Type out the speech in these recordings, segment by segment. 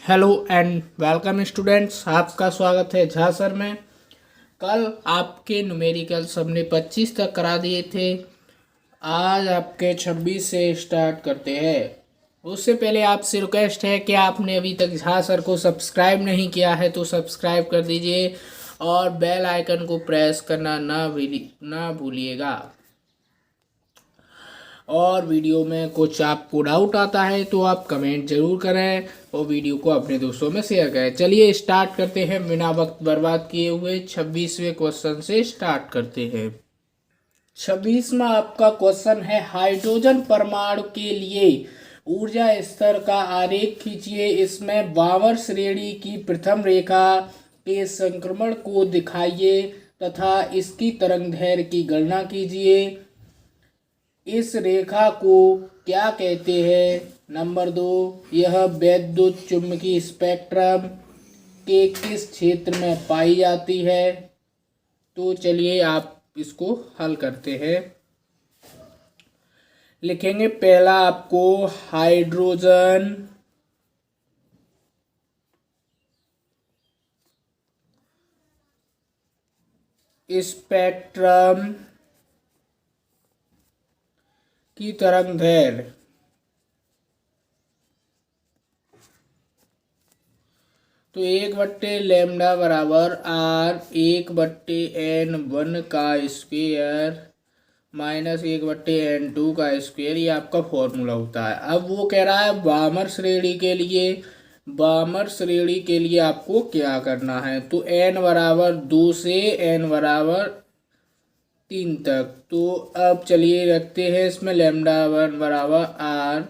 Hello and welcome students, आपका स्वागत है झा सर में। कल आपके न्यूमेरिकल्स हमने 25 तक करा दिए थे। आज आपके 26 से स्टार्ट करते हैं। उससे पहले आपसे रिक्वेस्ट है कि आपने अभी तक झा सर को सब्सक्राइब नहीं किया है तो सब्सक्राइब कर दीजिए और बेल आइकन को प्रेस करना ना भूलिएगा। और वीडियो में कुछ आपको डाउट आता है तो आप कमेंट जरूर करें और वीडियो को अपने दोस्तों में शेयर करें। चलिए स्टार्ट करते हैं, बिना वक्त बर्बाद किए हुए 26वें क्वेश्चन से स्टार्ट करते हैं। 26वां आपका क्वेश्चन है, हाइड्रोजन परमाणु के लिए ऊर्जा स्तर का आरेख खींचिए। इसमें वामर श्रेणी की प्रथम रेखा के संक्रमण को दिखाइए तथा इसकी तरंगदैर्घ्य की गणना कीजिए। इस रेखा को क्या कहते हैं? नंबर 2, यह वैद्युत चुम्बकीय स्पेक्ट्रम के किस क्षेत्र में पाई जाती है? तो चलिए आप इसको हल करते हैं। लिखेंगे पहला आपको हाइड्रोजन स्पेक्ट्रम की तरंगदैर्घ्य तो 1/λ बराबर R 1/N1 का स्क्वेयर माइनस 1/N2 का स्क्वेयर, ये आपका फॉर्मूला होता है। अब वो कह रहा है वामर श्रेणी के लिए, वामर श्रेणी के लिए आपको क्या करना है? तो n बराबर 2 से n बराबर 3 तक। तो अब चलिए रखते हैं इसमें λ1 बराबर R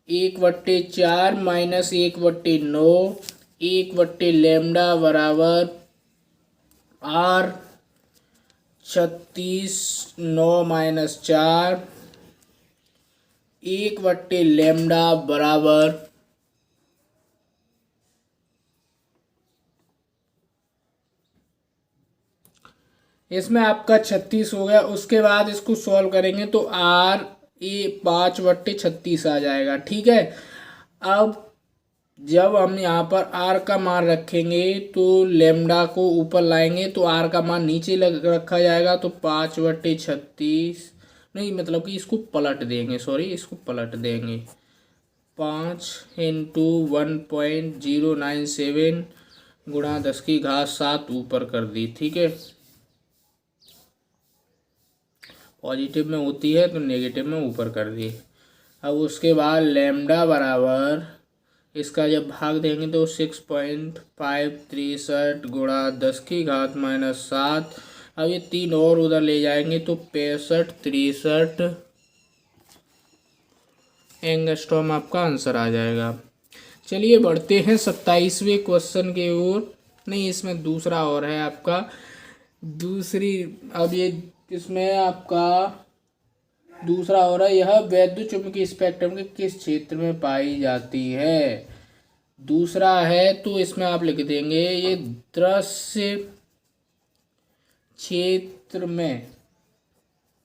1/4 माइनस 1/9, 1/λ बराबर R 36, 9 माइनस 4, 1/λ बराबर इसमें आपका 36 हो गया। उसके बाद इसको सॉल्व करेंगे तो R ये 5/36 आ जाएगा। ठीक है, अब जब हम यहाँ पर R का मान रखेंगे तो लेमडा को ऊपर लाएंगे तो R का मान नीचे रखा जाएगा। तो 5/36 नहीं, मतलब कि इसको पलट देंगे, सॉरी इसको पलट देंगे। 5 इंटू 1.097 गुणा 10⁻7 ऊपर कर दी। ठीक है, पॉजिटिव में होती है तो नेगेटिव में ऊपर कर दी। अब उसके बाद लेमडा बराबर इसका जब भाग देंगे तो 6.563 गुणा 10⁻−7। अब ये 3 और उधर ले जाएंगे तो 65 63 एंगस्ट्रॉम आपका आंसर आ जाएगा। चलिए बढ़ते हैं 27वें क्वेश्चन की ओर। नहीं, इसमें दूसरा और है आपका दूसरी। अब ये इसमें आपका दूसरा हो रहा है, यह वैद्युत चुम्बकीय स्पेक्ट्रम के किस क्षेत्र में पाई जाती है? दूसरा है तो इसमें आप लिख देंगे ये दृश्य क्षेत्र में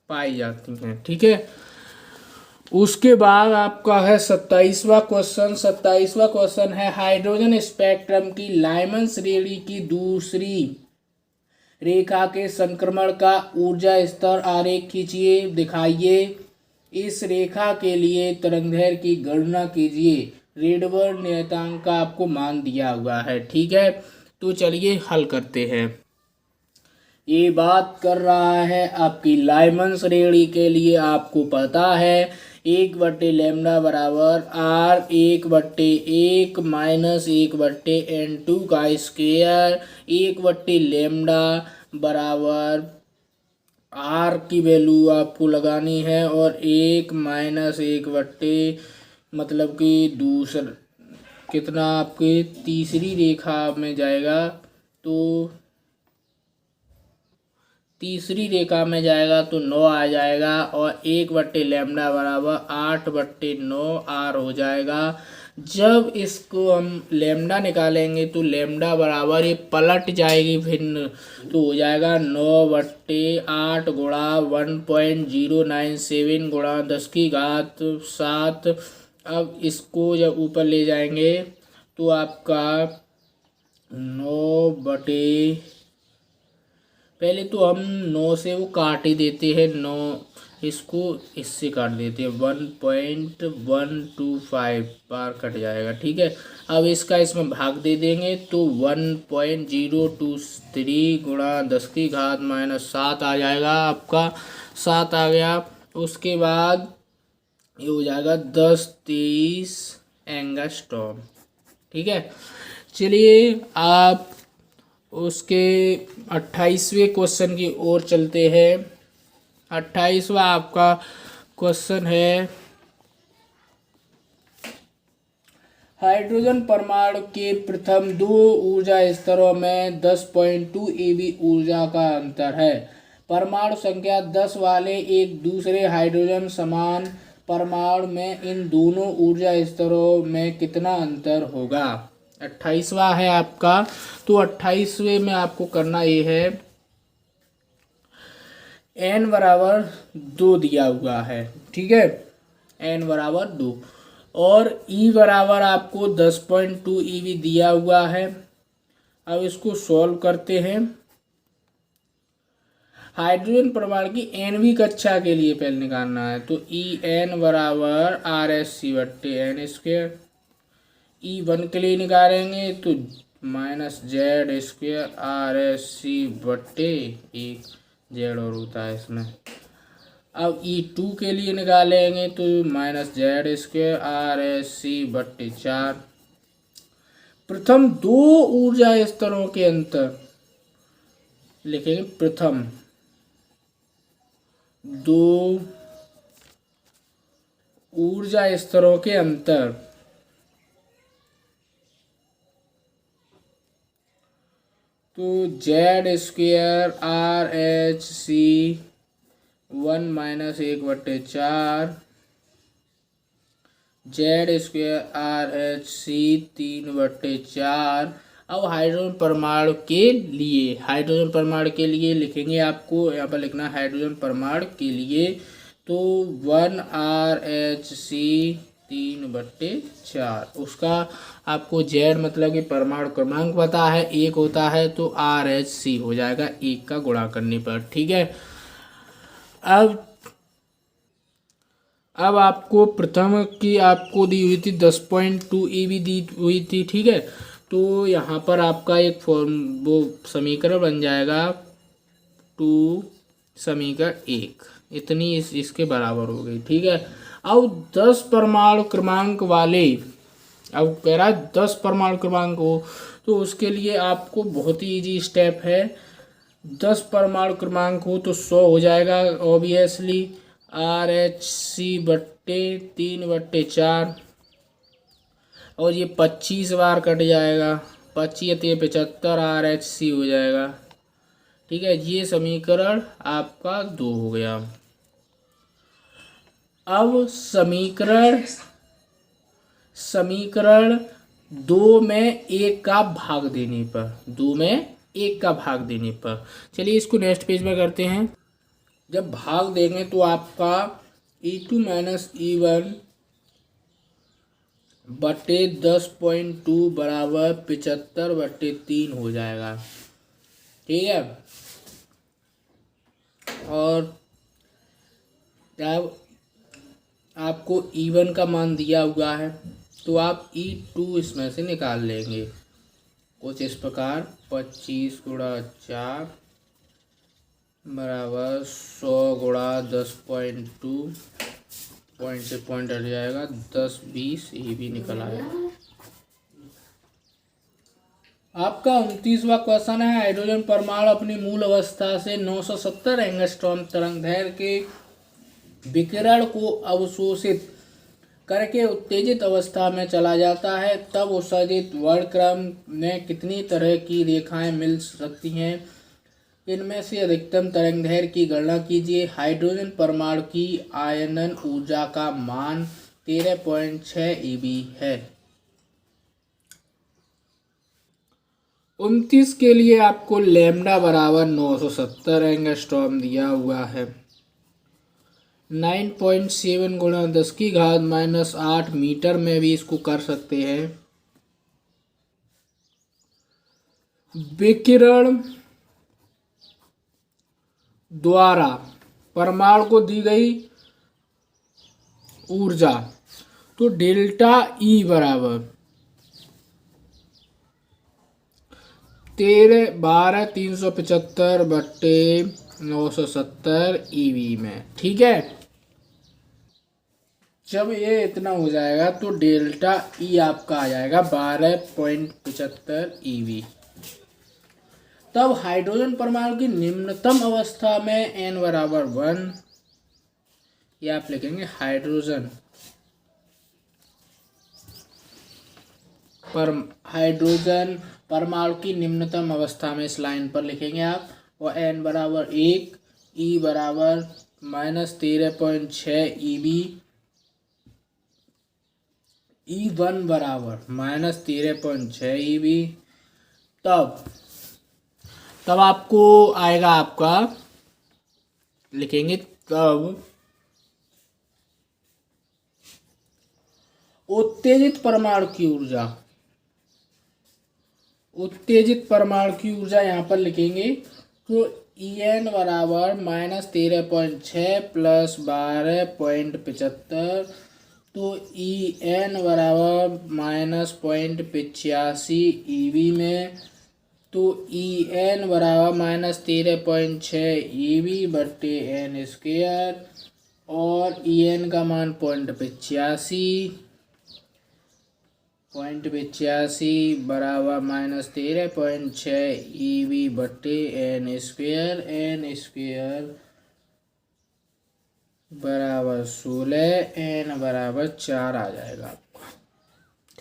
पाई जाती हैं। ठीक है, उसके बाद आपका है 27वां क्वेश्चन। 27वां क्वेश्चन है, हाइड्रोजन स्पेक्ट्रम की लाइमन श्रेणी की दूसरी रेखा के संक्रमण का ऊर्जा स्तर आरेख खींचिए, दिखाइए। इस रेखा के लिए तरंगदैर्घ्य की गणना कीजिए। रेडबर्ग नियतांक का आपको मान दिया हुआ है। ठीक है, तो चलिए हल करते हैं। ये बात कर रहा है आपकी लाइमन श्रेणी के लिए, आपको पता है 1/λ बराबर R 1/1 माइनस 1/N2 का स्क्वेयर, 1/λ बराबर R की वैल्यू आपको लगानी है और 1 माइनस 1/, मतलब कि दूसरा कितना आपके तीसरी रेखा में जाएगा तो तीसरी रेखा में जाएगा तो 9 आ जाएगा और 1/λ बराबर 8/9 R हो जाएगा। जब इसको हम लेमडा निकालेंगे तो लेमडा बराबर ये पलट जाएगी भिन्न, तो हो जाएगा 9/8 गुणा 1.097 गुणा 10⁻7। अब इसको जब ऊपर ले जाएंगे तो आपका 9 बटे, पहले तो हम 9 से वो काट ही देते हैं, 9 इसको इससे काट देते हैं, 1.125 बार कट जाएगा। ठीक है, अब इसका इसमें भाग दे देंगे तो 1.023 गुणा 10 की घात -7 आ जाएगा आपका, 7 आ गया। उसके बाद ये हो जाएगा 10-23 एंगस्ट्रॉम। ठीक है, चलिए आप उसके 28वें क्वेश्चन की ओर चलते हैं। 28वां आपका क्वेश्चन है, हाइड्रोजन परमाणु के प्रथम 2 ऊर्जा स्तरों में 10.2 eV ऊर्जा का अंतर है। परमाणु संख्या 10 वाले एक दूसरे हाइड्रोजन समान परमाणु में इन दोनों ऊर्जा स्तरों में कितना अंतर होगा। 28वां है आपका। तो 28वें में आपको करना ये है, n बराबर 2 दिया हुआ है। ठीक है, n बराबर 2 और E बराबर आपको 10.2 eV दिया हुआ है। अब इसको सॉल्व करते हैं। हाइड्रोजन परमाणु की nवीं कक्षा के लिए पहले निकालना है, तो En बराबर RSC/n²। E1 के लिए निकालेंगे तो -Z² RSC/1 Z और होता है इसमें। अब E2 के लिए निकालेंगे तो -Z² RSC/4। प्रथम 2 ऊर्जा स्तरों के अंतर लिखेंगे, प्रथम 2 ऊर्जा स्तरों के अंतर, तो Z² RHC1 -1/4 Z² RHC3/4। अब हाइड्रोजन परमाणु के लिए लिखेंगे, आपको यहाँ पर लिखना हाइड्रोजन परमाणु के लिए, तो 1 RHC3/4। उसका आपको Z मतलब कि परमाणु क्रमांक पता है, 1 होता है, तो RHC हो जाएगा 1 का गुणा करने पर। ठीक है, अब आपको प्रथम की आपको दी हुई थी 10.2 eV दी हुई थी। ठीक है, तो यहाँ पर आपका एक वो समीकरण बन जाएगा 2 समीकरण 1 इतनी इसके बराबर हो गई। ठीक है, अब 10 परमाणु क्रमांक वाले, अब कह रहा है 10 परमाणु क्रमांक हो, तो उसके लिए आपको बहुत ही इजी स्टेप है। 10 परमाणु क्रमांक हो तो 100 हो जाएगा ऑब्वियसली, RHC/3/4 और ये 25 बार कट जाएगा, 25 75 RHC हो जाएगा। ठीक है, ये समीकरण आपका 2 हो गया। अब समीकरण 2 में 1 का भाग देने पर, 2 में 1 का भाग देने पर, चलिए इसको नेक्स्ट पेज में करते हैं। जब भाग देंगे तो आपका E2 - E1 बटे 10.2 बराबर 75/3 हो जाएगा। ठीक है, और जब आपको E1 का मान दिया हुआ है तो आप E2 इसमें से निकाल लेंगे कुछ इस प्रकार, 25 × 4 बराबर 100 × 10.2, पॉइंट से पॉइंट हट जाएगा, 10-20 ये भी निकल आएगा। आपका 29वां क्वेश्चन है, हाइड्रोजन परमाणु अपनी मूल अवस्था से 970 एंगस्ट्रॉम तरंगदैर्घ्य के विकिरण को अवशोषित करके उत्तेजित अवस्था में चला जाता है, तब उत्सर्जित वर्णक्रम में कितनी तरह की रेखाएं मिल सकती हैं। इनमें से अधिकतम तरंगदैर्घ्य की गणना कीजिए। हाइड्रोजन परमाणु की आयनन ऊर्जा का मान 13.6 eV है। 29 के लिए आपको लैम्डा बराबर 970 एंगस्ट्रॉम दिया हुआ है। 9.7 × 10 की घात -8 मीटर में भी इसको कर सकते हैं। विकिरण द्वारा परमाणु को दी गई ऊर्जा, तो डेल्टा ई बराबर 13/375/970 ईवी में। ठीक है, जब ये इतना हो जाएगा तो डेल्टा ई आपका आ जाएगा 12.75 ईवी। तब हाइड्रोजन परमाणु की निम्नतम अवस्था में n बराबर 1, ये आप लिखेंगे हाइड्रोजन परमाणु की निम्नतम अवस्था में इस लाइन पर लिखेंगे आप, और n बराबर 1, ई बराबर -13.6 ईवी, E1 बराबर -13.6 ईवी। तब आपको आएगा, आपका लिखेंगे तब उत्तेजित परमाणु की ऊर्जा यहाँ पर लिखेंगे, तो En बराबर -13.6 प्लस 12.75, तो En बराबर -0.85 ईवी में, तो En बराबर -13.6 ईवी बट्टे n स्क्वायर, और En का मान 0.85 बराबर -13.6 ईवी बट्टे n स्क्वायर बराबर 16, n बराबर 4 आ जाएगा आपका।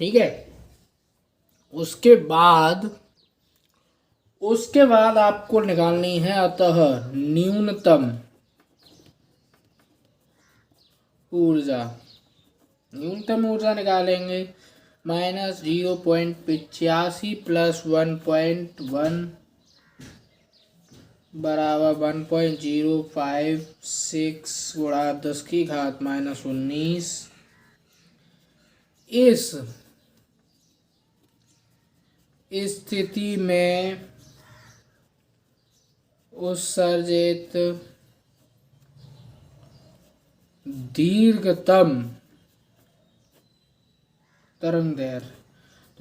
ठीक है, उसके बाद आपको निकालनी है अतः न्यूनतम ऊर्जा निकालेंगे, -0.85 प्लस 1.1 बराबर 1.056 गुणा 10 की घात -19। इस स्थिति में उत्सर्जित दीर्घतम तरंग दैर्घ्य,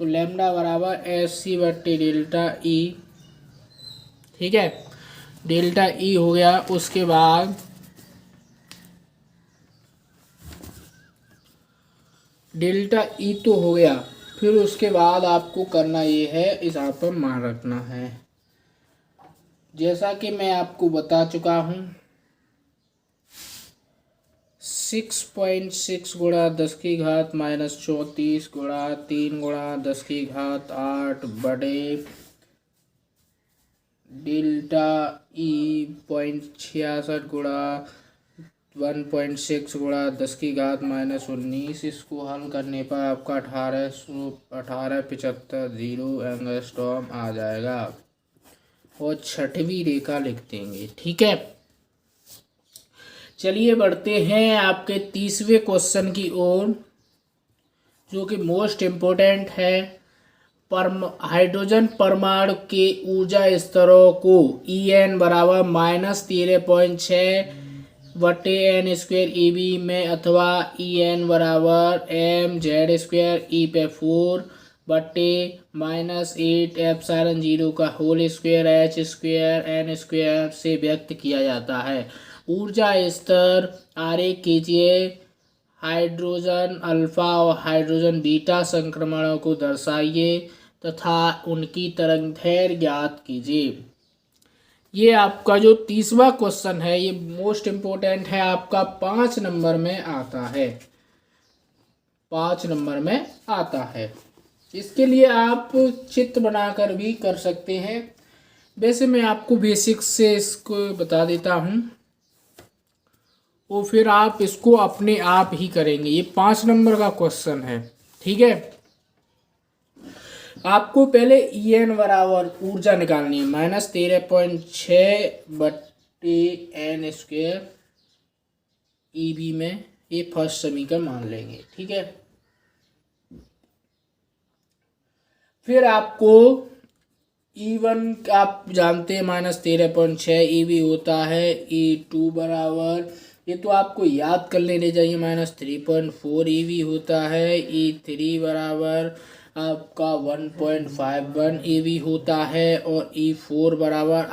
तो लैम्डा बराबर SC बट्टे डेल्टा ई। ठीक है, डेल्टा ई हो गया। उसके बाद डेल्टा ई तो हो गया, फिर उसके बाद आपको करना ये है, इस आप पर मान रखना है, जैसा कि मैं आपको बता चुका हूँ, 6.6 गुणा 10 की घात -34 गुणा 3 गुणा 10 की घात 8 बड़े डेल्टा ई 0.66 गुणा 1.6 गुणा 10 की घात -19। इसको हल करने पर आपका 1875 एंगस्ट्रॉम आ जाएगा, और छठवीं रेखा लिख देंगे। ठीक है, चलिए बढ़ते हैं आपके 30वें क्वेश्चन की ओर, जो कि मोस्ट इम्पोर्टेंट है। हाइड्रोजन परमाणु के ऊर्जा स्तरों को En बराबर -13.6 बटे n स्क्वायर ईवी में, अथवा En बराबर mz² e/4 बटे -8 एप्सिलॉन 0 का होल स्क्वायर h² n² से व्यक्त किया जाता है। ऊर्जा स्तर आरेख कीजिए। हाइड्रोजन अल्फा और हाइड्रोजन बीटा संक्रमणों को दर्शाइए तथा उनकी तरंग दैर्घ्य ज्ञात कीजिए। ये आपका जो 30वां क्वेश्चन है, ये मोस्ट इम्पोर्टेंट है, आपका 5 नंबर में आता है, 5 नंबर में आता है। इसके लिए आप चित्र बनाकर भी कर सकते हैं। वैसे मैं आपको बेसिक्स से इसको बता देता हूँ, और फिर आप इसको अपने आप ही करेंगे। ये 5 नंबर का क्वेश्चन है। ठीक है, आपको पहले En बराबर ऊर्जा निकालनी है, -13.6 बट्टे n² ईवी में, ये फर्स्ट समीकरण मान लेंगे। ठीक है, फिर आपको E1 आप जानते हैं -13.6 EV होता है। E2 बराबर, ये तो आपको याद कर लेने चाहिए, -3.4 EV होता है। E3 बराबर आपका 1.51 EV होता है। और E4 बराबर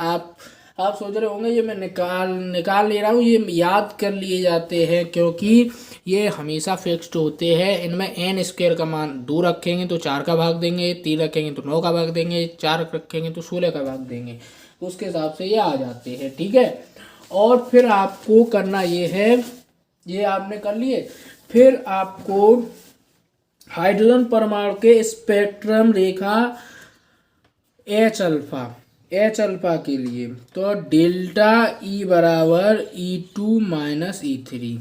आप सोच रहे होंगे ये मैं निकाल ले रहा हूँ, ये याद कर लिए जाते हैं क्योंकि ये हमेशा फिक्स्ड होते हैं। इनमें n स्क्वायर का मान 2 रखेंगे तो 4 का भाग देंगे, 3 रखेंगे तो 9 का भाग देंगे, 4 रखेंगे तो 16 का भाग देंगे, तो उसके हिसाब से ये आ जाते हैं। ठीक है, और फिर आपको करना ये है, ये आपने कर लिए। फिर आपको हाइड्रोजन परमाणु के स्पेक्ट्रम रेखा एच अल्फा के लिए, तो डेल्टा ई बराबर E2 माइनस E3,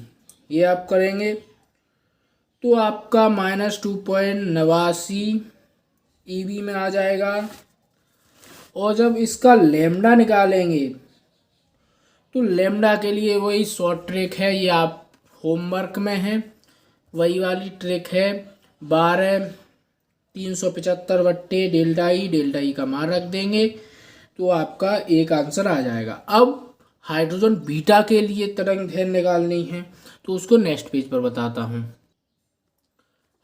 ये आप करेंगे तो आपका -2.89 EV में आ जाएगा। और जब इसका लेमडा निकालेंगे तो लेमडा के लिए वही शॉर्ट ट्रिक है, ये आप होमवर्क में है, वही वाली ट्रिक है। 12,375 बट्टे डेल्टा ई का मान रख देंगे तो आपका एक आंसर आ जाएगा। अब हाइड्रोजन बीटा के लिए तरंग दैर्घ्य निकालनी है तो उसको नेक्स्ट पेज पर बताता हूँ।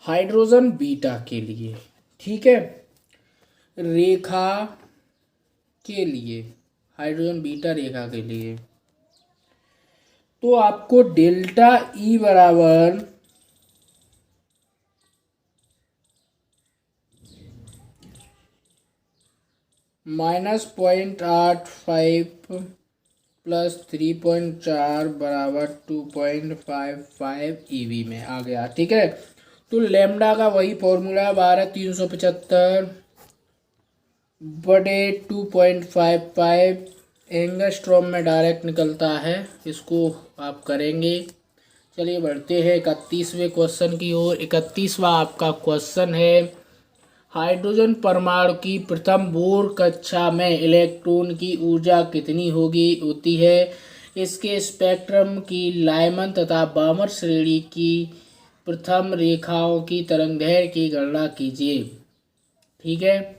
हाइड्रोजन बीटा के लिए, ठीक है, रेखा के लिए, हाइड्रोजन बीटा रेखा के लिए, तो आपको डेल्टा ई बराबर -0.85 प्लस 3.4 बराबर 2.55 EV में आ गया। ठीक है, तो लेमडा का वही फॉर्मूला 12,375 बटे 2.55 एंगस्ट्रॉम में डायरेक्ट निकलता है, इसको आप करेंगे। चलिए बढ़ते हैं 31वें क्वेश्चन की ओर। 31वां आपका क्वेश्चन है, हाइड्रोजन परमाणु की प्रथम बोर कक्षा में इलेक्ट्रॉन की ऊर्जा कितनी होती है। इसके स्पेक्ट्रम की लाइमन तथा बामर श्रेणी की प्रथम रेखाओं की तरंगदैर्घ्य की गणना कीजिए। ठीक है,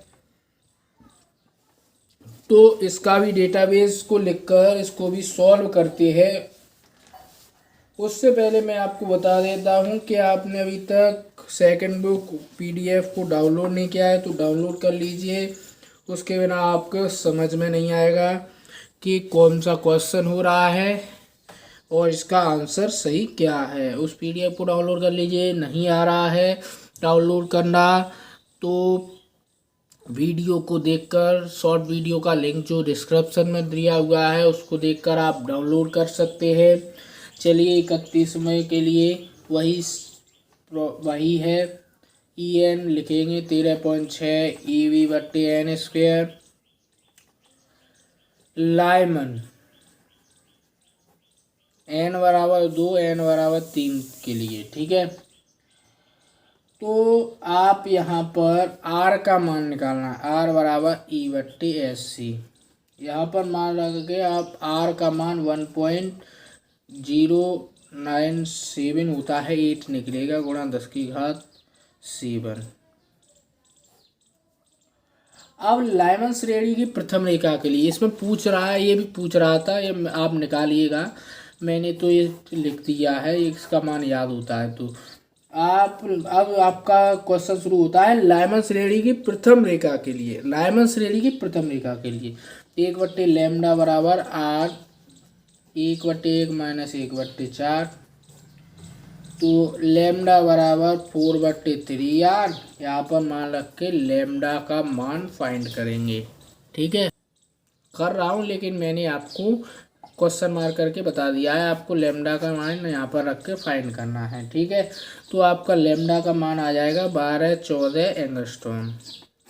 तो इसका भी डेटाबेस को लिखकर इसको भी सॉल्व करते हैं। उससे पहले मैं आपको बता देता हूँ कि आपने अभी तक सेकंड बुक PDF को डाउनलोड नहीं किया है तो डाउनलोड कर लीजिए। उसके बिना आपको समझ में नहीं आएगा कि कौन सा क्वेश्चन हो रहा है और इसका आंसर सही क्या है। उस PDF को डाउनलोड कर लीजिए। नहीं आ रहा है डाउनलोड करना तो वीडियो को देखकर, शॉर्ट वीडियो का लिंक जो डिस्क्रिप्शन में दिया हुआ है उसको देखकर आप डाउनलोड कर सकते हैं। चलिए 31वें के लिए वही है, EN लिखेंगे 13.6 EV बट्टे N स्क्वायर। लाइमन N बराबर 2 N बराबर 3 के लिए। ठीक है, तो आप यहाँ पर R का मान निकालना, R बराबर E बट्टे SC, यहाँ पर मान रख के आप R का मान 1.097 होता है, 8 निकलेगा, गुणा 10⁻7। अब लाइमन श्रेणी की प्रथम रेखा के लिए इसमें पूछ रहा है, ये भी पूछ रहा था, ये आप निकालिएगा, मैंने तो ये लिख दिया है, इसका मान याद होता है तो आप। अब आपका क्वेश्चन शुरू होता है लाइमन श्रेणी की प्रथम रेखा के लिए। लाइमन श्रेणी की प्रथम रेखा के लिए 1 बट्टे लैम्डा बराबर R, 1/1 माइनस 1/4, तो लैम्डा बराबर 4/3R। यहाँ पर मान रख के लैम्डा का मान फाइंड करेंगे। ठीक है, कर रहा हूँ लेकिन मैंने आपको क्वेश्चन मार्क करके बता दिया है, आपको लैम्डा का मान यहाँ पर रख के फाइंड करना है। ठीक है, तो आपका लैम्डा का मान आ जाएगा 1214 एंगस्ट्रॉम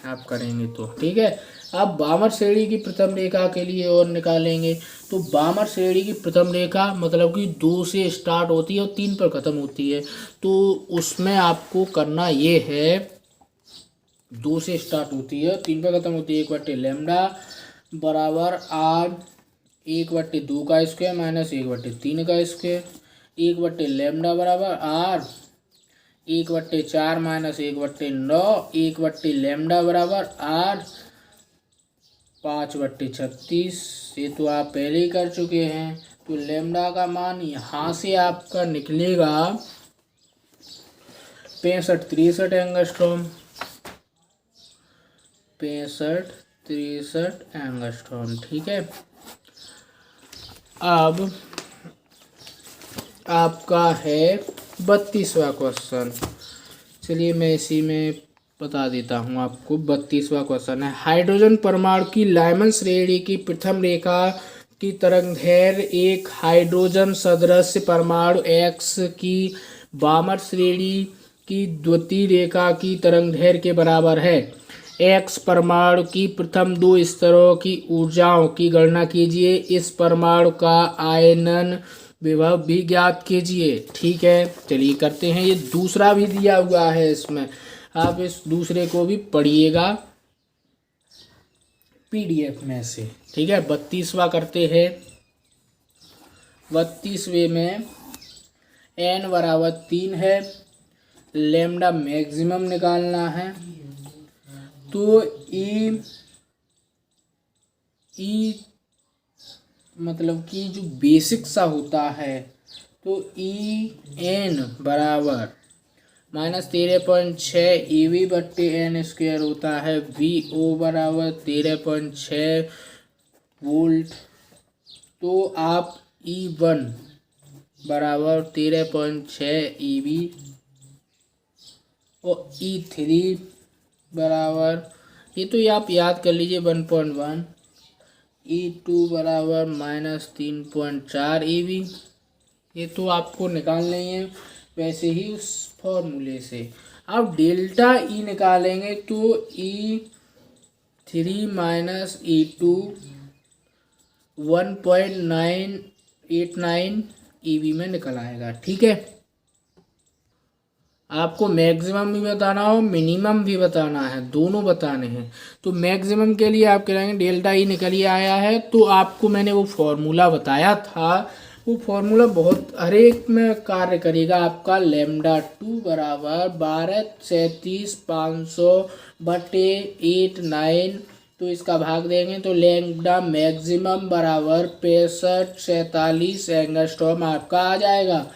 आप करेंगे तो। ठीक है, अब बामर श्रेणी की प्रथम रेखा के लिए और निकालेंगे। तो बामर श्रेणी की प्रथम रेखा मतलब कि 2 से स्टार्ट होती है और 3 पर ख़त्म होती है, तो उसमें आपको करना ये है, 2 से स्टार्ट होती है 3 पर ख़त्म होती है, 1 बट्टे लैम्डा बराबर R, 1/2 का स्क्वायर माइनस 1/3 का स्क्वायर, 1 बट्टे लैम्डा बराबर R, 1/4 माइनस 1/9, 1 बट्टे लैम्डा बराबर R, 5/36, ये तो आप पहले ही कर चुके हैं। तो लेमडा का मान यहाँ से आपका निकलेगा 65-63 एंगस्ट्रॉम, 65-63 एंगस्ट्रॉम। ठीक है, अब आपका है 32वां क्वेश्चन। चलिए मैं इसी में बता देता हूँ आपको। 32वां क्वेश्चन है, हाइड्रोजन परमाणु की लाइमन श्रेणी की प्रथम रेखा की तरंगदैर्घ्य एक हाइड्रोजन सदृश परमाणु एक्स की वामर श्रेणी की द्वितीय रेखा की तरंगदैर्घ्य के बराबर है। एक्स परमाणु की प्रथम दो स्तरों की ऊर्जाओं की गणना कीजिए। इस परमाणु का आयनन विभव भी ज्ञात कीजिए। ठीक है, चलिए करते हैं। ये दूसरा भी दिया हुआ है इसमें, आप इस दूसरे को भी पढ़िएगा पीडीएफ में से। ठीक है, 32वां करते हैं। 32वें में n बराबर 3 है, लेमडा मैक्सिमम निकालना है। तो ई मतलब कि जो बेसिक सा होता है, तो EN बराबर -13.6 EV/n² होता है। VO बराबर 13.6 वोल्ट। तो आप E1 बराबर 13.6 EV और E3 बराबर, ये तो आप याद कर लीजिए, 1.1। E2 बराबर -3.4 EV। ये तो आपको निकालने है वैसे ही उस फॉर्मूले से। अब डेल्टा E निकालेंगे तो E3 माइनस E2 1.989 EV में निकल आएगा। ठीक है, आपको मैक्सिमम भी बताना हो, मिनिमम भी बताना है, दोनों बताने हैं। तो मैक्सिमम के लिए आप कहेंगे डेल्टा ई निकल ही आया है। तो आपको मैंने वो फॉर्मूला बताया था, वो फॉर्मूला बहुत हर एक में कार्य करेगा आपका। λ2 बराबर 12,37,500/89। तो इसका भाग देंगे तो लैम्ब्डा मैक्सिमम बराबर 65-47 एंगस्ट्रॉम आपका आ जाएगा।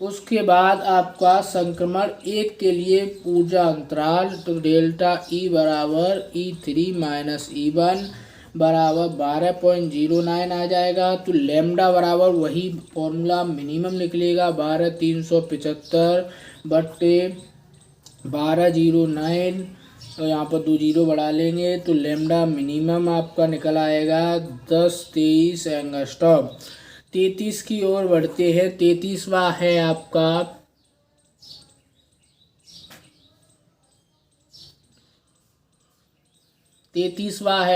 उसके बाद आपका संक्रमण एक के लिए ऊर्जा अंतराल, तो डेल्टा ई बराबर E3 माइनस E1 बराबर 12.09 आ जाएगा। तो लैम्डा बराबर वही फॉर्मूला मिनिमम निकलेगा, 12,375/1209। और यहाँ पर 2 जीरो बढ़ा लेंगे तो लैम्डा मिनिमम आपका निकल आएगा 10-23 एंगस्ट्रॉम। 33 की ओर बढ़ते हैं। 33वां है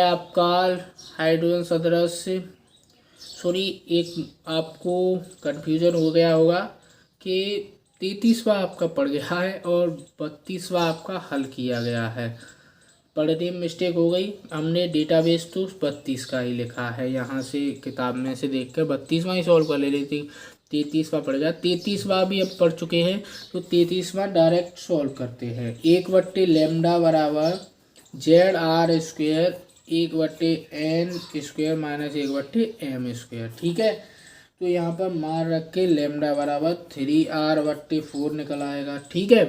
आपका हाइड्रोजन सदृश। सॉरी, एक आपको कंफ्यूजन हो गया होगा कि 33वां आपका पड़ गया है और 32वां आपका हल किया गया है। पढ़ने में मिस्टेक हो गई, हमने डेटाबेस तो 32 का ही लिखा है, यहाँ से किताब में से देख कर 32वां ही सॉल्व कर ले रही थी। 33वां पड़ गया। 33वां भी अब पढ़ चुके हैं, तो 33वां डायरेक्ट सॉल्व करते हैं। 1/λ बराबर ZR² 1/n² माइनस 1/m²। ठीक है, तो यहाँ पर मान रख के लैम्डा बराबर 3R/4 निकल आएगा। ठीक है,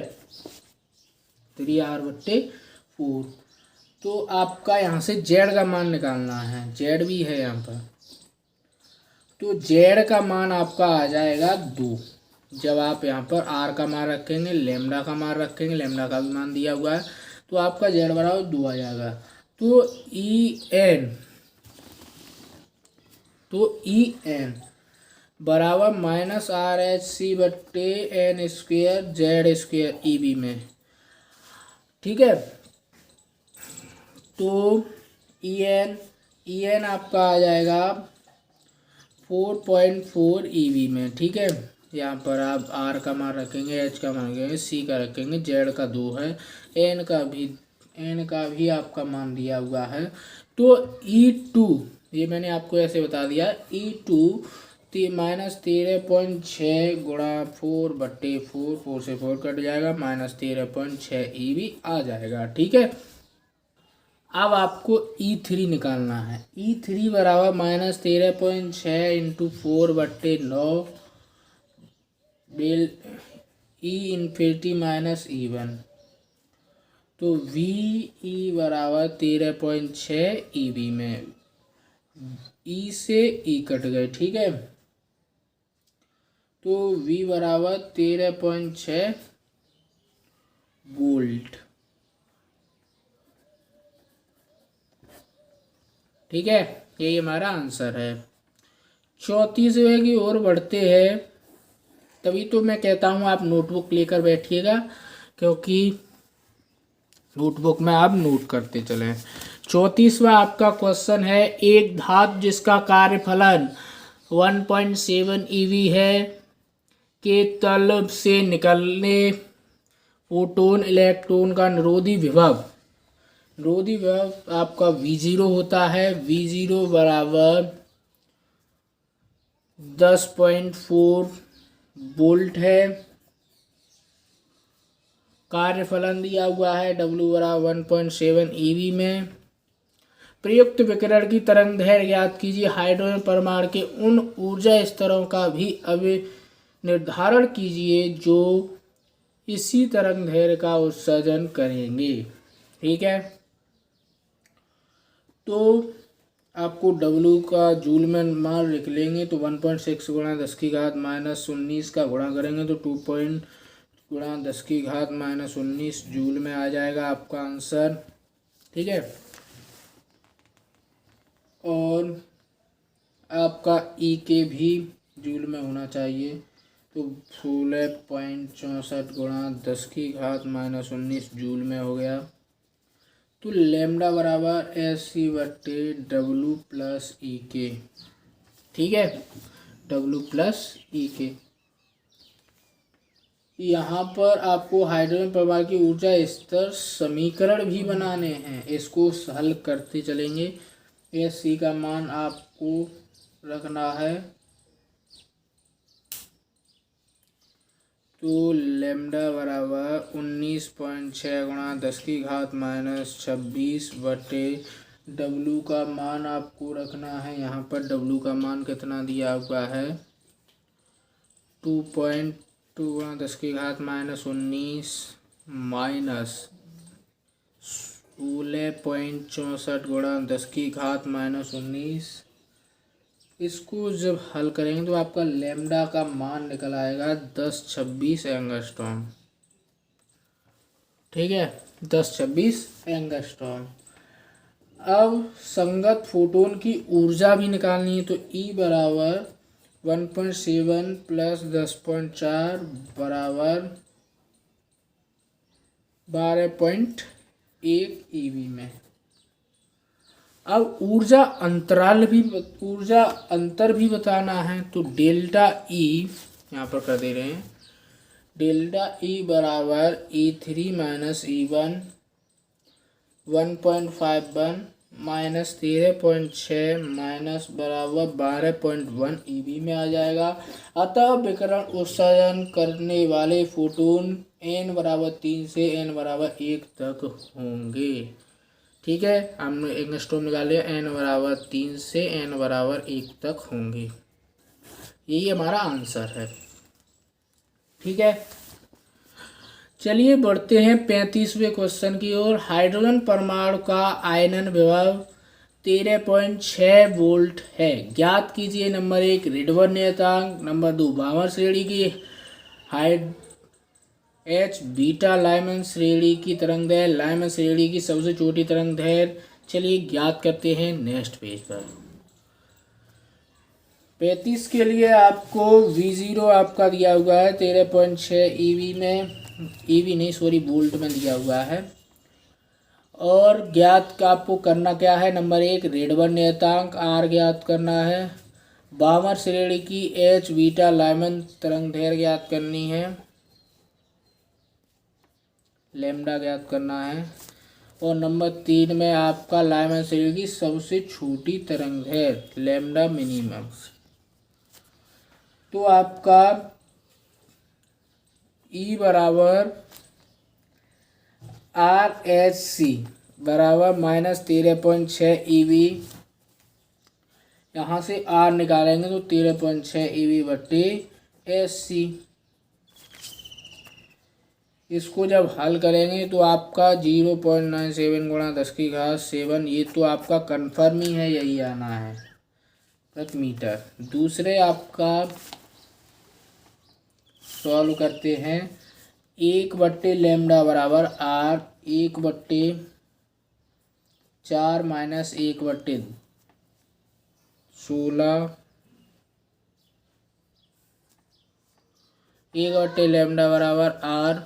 3R/4। तो आपका यहाँ से जेड का मान निकालना है, जेड भी है यहाँ पर। तो जेड का मान आपका आ जाएगा 2। जब आप यहाँ पर आर का मान रखेंगे, लैम्डा का मान रखेंगे, लैम्डा का भी मान दिया हुआ है, तो आपका जेड बराबर 2 आ जाएगा। तो EN बराबर -RHC/n² Z² में। ठीक है, तो EN आपका आ जाएगा 4.4 EV में। ठीक है, यहाँ पर आप R का मान रखेंगे, H का मान रखेंगे, C का रखेंगे, Z का 2 है, N का भी आपका मान दिया हुआ है। तो E2, ये मैंने आपको ऐसे बता दिया, E2 -13.6 गुणा 4/4, 4 से 4 कट जाएगा, -13.6 EV आ जाएगा। ठीक है, अब आपको E3 निकालना है। E3 बराबर -13.6 into 4/9 del E infinity -E1। तो VE बराबर 13.6 EV में E से E कट गए, ठीक है। तो V बराबर 13.6 वोल्ट, ठीक है। यही हमारा आंसर है। 34वें की ओर बढ़ते हैं। तभी तो मैं कहता हूँ आप नोटबुक लेकर बैठिएगा, क्योंकि नोटबुक में आप नोट करते चलें। 34वां आपका क्वेश्चन है, एक धातु जिसका कार्यफलन 1.7 EV है के तल से निकलने फोटोन इलेक्ट्रॉन का निरोधी विभव आपका V0 होता है। V0 बराबर 10.4 वोल्ट है। कार्यफलन दिया हुआ है W बराबर 1.7 EV में। प्रयुक्त विकिरण की तरंग दैर्घ्य ज्ञात कीजिए। हाइड्रोजन परमाणु के उन ऊर्जा स्तरों का भी निर्धारण कीजिए जो इसी तरंग दैर्घ्य का उत्सर्जन करेंगे, ठीक है। तो आपको W का जूल में मान लिख लेंगे, तो 1.6 गुणा 10⁻⁻19 का गुणा करेंगे तो 2 गुणा 10⁻⁻19 जूल में आ जाएगा आपका आंसर, ठीक है। और आपका E के भी जूल में होना चाहिए, तो 16.64 गुणा 10⁻⁻19 जूल में हो गया। तो लैम्डा बराबर SC/W प्लस EK, ठीक है। W plus EK। यहाँ पर आपको हाइड्रोजन परमाणु की ऊर्जा स्तर समीकरण भी बनाने हैं, इसको हल करते चलेंगे। SC का मान आपको रखना है, तो लैम्डा बराबर 19.6 गुणा 10⁻⁻26 बटे W का मान आपको रखना है। यहाँ पर W का मान कितना दिया हुआ है, 2.2 गुणा 10⁻⁻19 माइनस 16.64 गुणा 10⁻⁻19। इसको जब हल करेंगे तो आपका लैम्डा का मान निकल आएगा 1026 एंगस्ट्रॉम, ठीक है, 1026 एंगस्ट्रॉम। अब संगत फोटोन की ऊर्जा भी निकालनी है, तो E बराबर 1.7 प्लस 10.4 बराबर 12.1 EV में। अब ऊर्जा अंतर भी बताना है, तो डेल्टा E यहाँ पर कर दे रहे हैं। डेल्टा E बराबर E3 minus E1 1.51 minus 13.6 minus बराबर 12.1 EV में आ जाएगा। अतः विकिरण उत्सर्जन करने वाले फोटोन N बराबर 3 से N बराबर 1 तक होंगे, ठीक है। हमने एंगस्ट्रॉम निकाल लिया, N बराबर 3 से N बराबर 1 तक होंगे। यही हमारा आंसर है, ठीक है। चलिए बढ़ते हैं 35वें क्वेश्चन की ओर। हाइड्रोजन परमाणु का आयनन विभव 13.6 वोल्ट है। ज्ञात कीजिए नंबर 1 रिडबर्ग नियतांक, नंबर 2 बामर श्रेणी की H बीटा लाइमन श्रेणी की तरंग दैर्घ्य, लाइमन श्रेणी की सबसे छोटी तरंग दैर्घ्य। चलिए ज्ञात करते हैं नेक्स्ट पेज पर। 35 के लिए आपको V0 आपका दिया हुआ है 13.6 EV में, EV नहीं सॉरी वोल्ट में दिया हुआ है। और ज्ञात का आपको करना क्या है, नंबर 1 रिडबर्ग नियतांक R ज्ञात करना है। बामर श्रेणी की H बीटा लाइमन तरंग दैर्घ्य ज्ञात करनी है। लैम्डा ज्ञात करना है। और नंबर 3 में आपका लाइमन श्रेणी की सबसे छोटी तरंग दैर्घ्य लैम्डा मिनिमम। तो आपका E बराबर RHC बराबर -13.6 ईवी। यहाँ से आर निकालेंगे तो 13.6 ईवी बट्टे एससी। इसको जब हल करेंगे तो आपका 0.97 गुणा 10⁻7, ये तो आपका कन्फर्म ही है, यही आना है प्रति मीटर। दूसरे आपका सॉल्व करते हैं। 1/λ बराबर आर 1/4 माइनस 1/16। 1/λ बराबर आर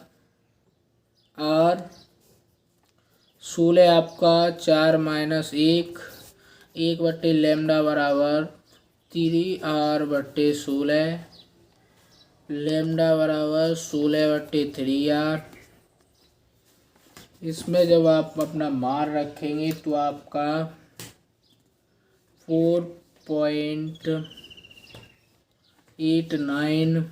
16 आपका 4 माइनस 1/λ बराबर 3r/16। लैम्डा बराबर 16/3r। इसमें जब आप अपना मार रखेंगे तो आपका 4.89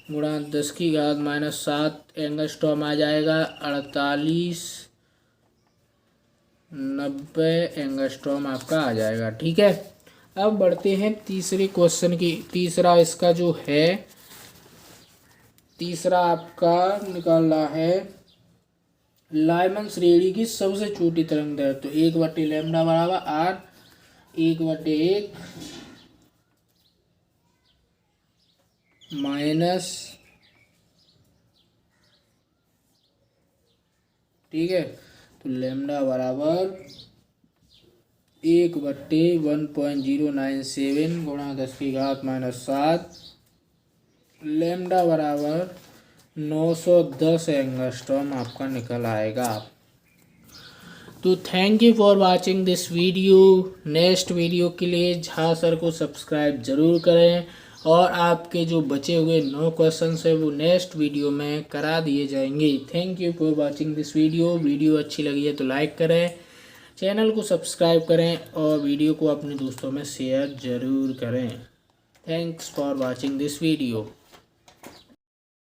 गुणा 10⁻7 एंगस्ट्रॉम आ जाएगा। 4890 एंगस्ट्रॉम आपका आ जाएगा। ठीक है, अब बढ़ते हैं तीसरे क्वेश्चन की। तीसरा इसका जो है, तीसरा आपका निकालना है लाइमन श्रेणी की सबसे छोटी तरंग दैर्घ्य। तो 1/λ बराबर आर 1/1 माइनस, ठीक है, तो लैम्डा बराबर 1/1097 गुणा 10⁻7। लैम्डा बराबर 910 एंगस्ट्रॉम आपका निकल आएगा। तो thank you for watching this video. Next video के लिए झा सर को सब्सक्राइब ज़रूर करें, और आपके जो बचे हुए 9 क्वेश्चंस है वो नेक्स्ट वीडियो में करा दिए जाएंगे। Thank you for watching this video. Video अच्छी लगी है तो लाइक करें, चैनल को सब्सक्राइब करें और वीडियो को अपने दोस्तों में शेयर ज़रूर करें। Thanks for watching this video.